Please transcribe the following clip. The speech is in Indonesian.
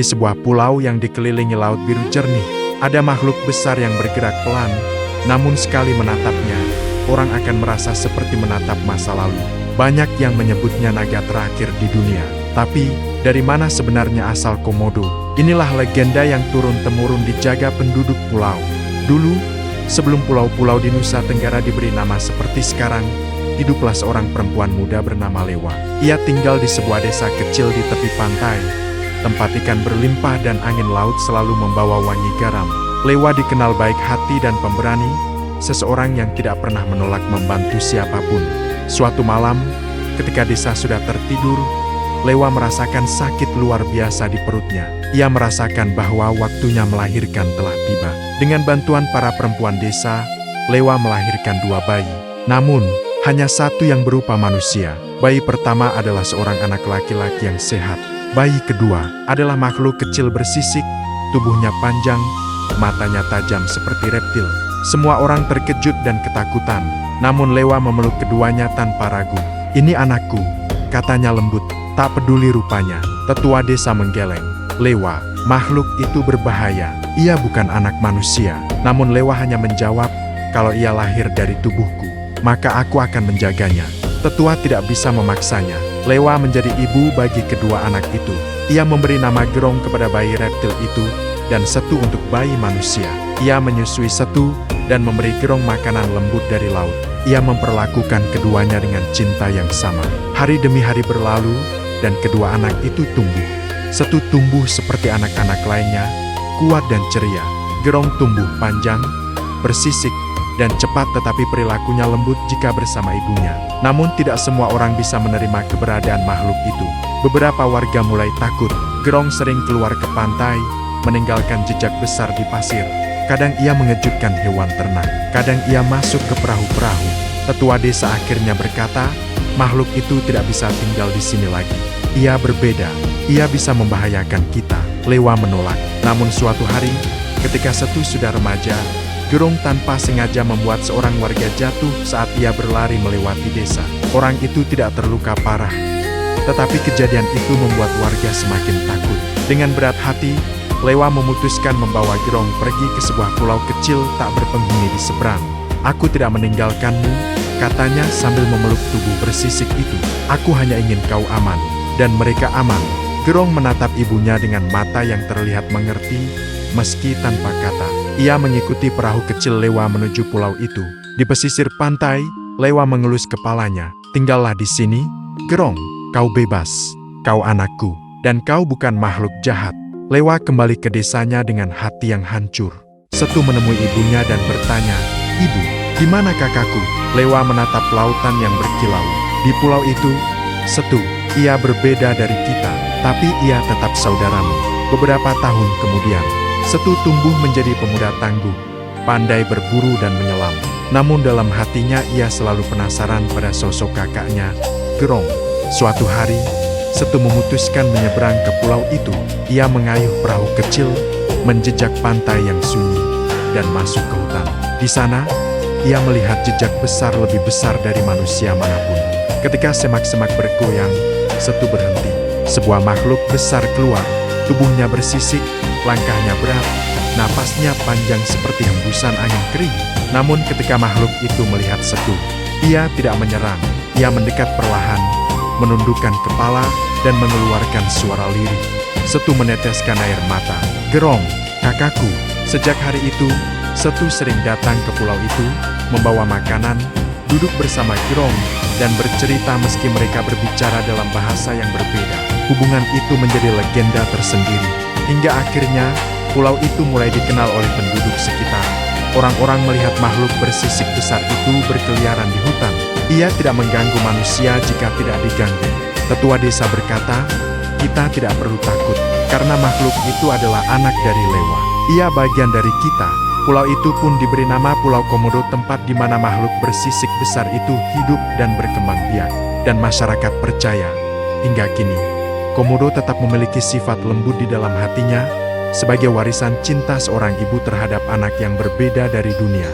Di sebuah pulau yang dikelilingi laut biru jernih, ada makhluk besar yang bergerak pelan, namun sekali menatapnya, orang akan merasa seperti menatap masa lalu. Banyak yang menyebutnya naga terakhir di dunia. Tapi, dari mana sebenarnya asal Komodo? Inilah legenda yang turun-temurun dijaga penduduk pulau. Dulu, sebelum pulau-pulau di Nusa Tenggara diberi nama seperti sekarang, hiduplah seorang perempuan muda bernama Lewa. Ia tinggal di sebuah desa kecil di tepi pantai, tempat ikan berlimpah dan angin laut selalu membawa wangi garam. Lewa dikenal baik hati dan pemberani, seseorang yang tidak pernah menolak membantu siapapun. Suatu malam, ketika desa sudah tertidur, Lewa merasakan sakit luar biasa di perutnya. Ia merasakan bahwa waktunya melahirkan telah tiba. Dengan bantuan para perempuan desa, Lewa melahirkan 2 bayi. Namun, hanya satu yang berupa manusia. Bayi pertama adalah seorang anak laki-laki yang sehat. Bayi kedua adalah makhluk kecil bersisik, tubuhnya panjang, matanya tajam seperti reptil. Semua orang terkejut dan ketakutan, namun Lewa memeluk keduanya tanpa ragu. "Ini anakku," katanya lembut, tak peduli rupanya. Tetua desa menggeleng. "Lewa, makhluk itu berbahaya. Ia bukan anak manusia." Namun Lewa hanya menjawab, "Kalau ia lahir dari tubuhku, maka aku akan menjaganya." Tetua tidak bisa memaksanya. Lewa menjadi ibu bagi kedua anak itu. Ia memberi nama Gerong kepada bayi reptil itu, dan Setu untuk bayi manusia. Ia menyusui Setu, dan memberi Gerong makanan lembut dari laut. Ia memperlakukan keduanya dengan cinta yang sama. Hari demi hari berlalu, dan kedua anak itu tumbuh. Setu tumbuh seperti anak-anak lainnya, kuat dan ceria. Gerong tumbuh panjang, bersisik, dan cepat, tetapi perilakunya lembut jika bersama ibunya. Namun tidak semua orang bisa menerima keberadaan makhluk itu. Beberapa warga mulai takut. Gerong sering keluar ke pantai, meninggalkan jejak besar di pasir. Kadang ia mengejutkan hewan ternak, kadang ia masuk ke perahu-perahu. Tetua desa akhirnya berkata, "Makhluk itu tidak bisa tinggal di sini lagi. Ia berbeda, ia bisa membahayakan kita." Lewa menolak. Namun suatu hari, ketika Setu sudah remaja, Gerong tanpa sengaja membuat seorang warga jatuh saat ia berlari melewati desa. Orang itu tidak terluka parah, tetapi kejadian itu membuat warga semakin takut. Dengan berat hati, Lewa memutuskan membawa Gerong pergi ke sebuah pulau kecil tak berpenghuni di seberang. "Aku tidak meninggalkanmu," katanya sambil memeluk tubuh bersisik itu. "Aku hanya ingin kau aman." Dan mereka aman. Gerong menatap ibunya dengan mata yang terlihat mengerti, meski tanpa kata. Ia mengikuti perahu kecil Lewa menuju pulau itu. Di pesisir pantai, Lewa mengelus kepalanya. "Tinggallah di sini, Gerong. Kau bebas. Kau anakku. Dan kau bukan makhluk jahat." Lewa kembali ke desanya dengan hati yang hancur. Setu menemui ibunya dan bertanya, "Ibu, di mana kakakku?" Lewa menatap lautan yang berkilau. "Di pulau itu, Setu. Ia berbeda dari kita, tapi ia tetap saudaramu." Beberapa tahun kemudian, Setu tumbuh menjadi pemuda tangguh, pandai berburu dan menyelam. Namun dalam hatinya ia selalu penasaran pada sosok kakaknya, Gerong. Suatu hari, Setu memutuskan menyeberang ke pulau itu. Ia mengayuh perahu kecil, menjejak pantai yang sunyi, dan masuk ke hutan. Di sana, ia melihat jejak besar lebih besar dari manusia manapun. Ketika semak-semak bergoyang, Setu berhenti. Sebuah makhluk besar keluar, tubuhnya bersisik, langkahnya berat, napasnya panjang seperti hembusan angin kering. Namun ketika makhluk itu melihat Setu, ia tidak menyerang. Ia mendekat perlahan, menundukkan kepala, dan mengeluarkan suara lirih. Setu meneteskan air mata. "Gerong, kakakku." Sejak hari itu, Setu sering datang ke pulau itu, membawa makanan, duduk bersama Gerong, dan bercerita meski mereka berbicara dalam bahasa yang berbeda. Hubungan itu menjadi legenda tersendiri. Hingga akhirnya, pulau itu mulai dikenal oleh penduduk sekitar. Orang-orang melihat makhluk bersisik besar itu berkeliaran di hutan. Ia tidak mengganggu manusia jika tidak diganggu. Tetua desa berkata, "Kita tidak perlu takut, karena makhluk itu adalah anak dari Lewa. Ia bagian dari kita." Pulau itu pun diberi nama Pulau Komodo, tempat di mana makhluk bersisik besar itu hidup dan berkembang biak. Dan masyarakat percaya, hingga kini, Komodo tetap memiliki sifat lembut di dalam hatinya, sebagai warisan cinta seorang ibu terhadap anak yang berbeda dari dunia.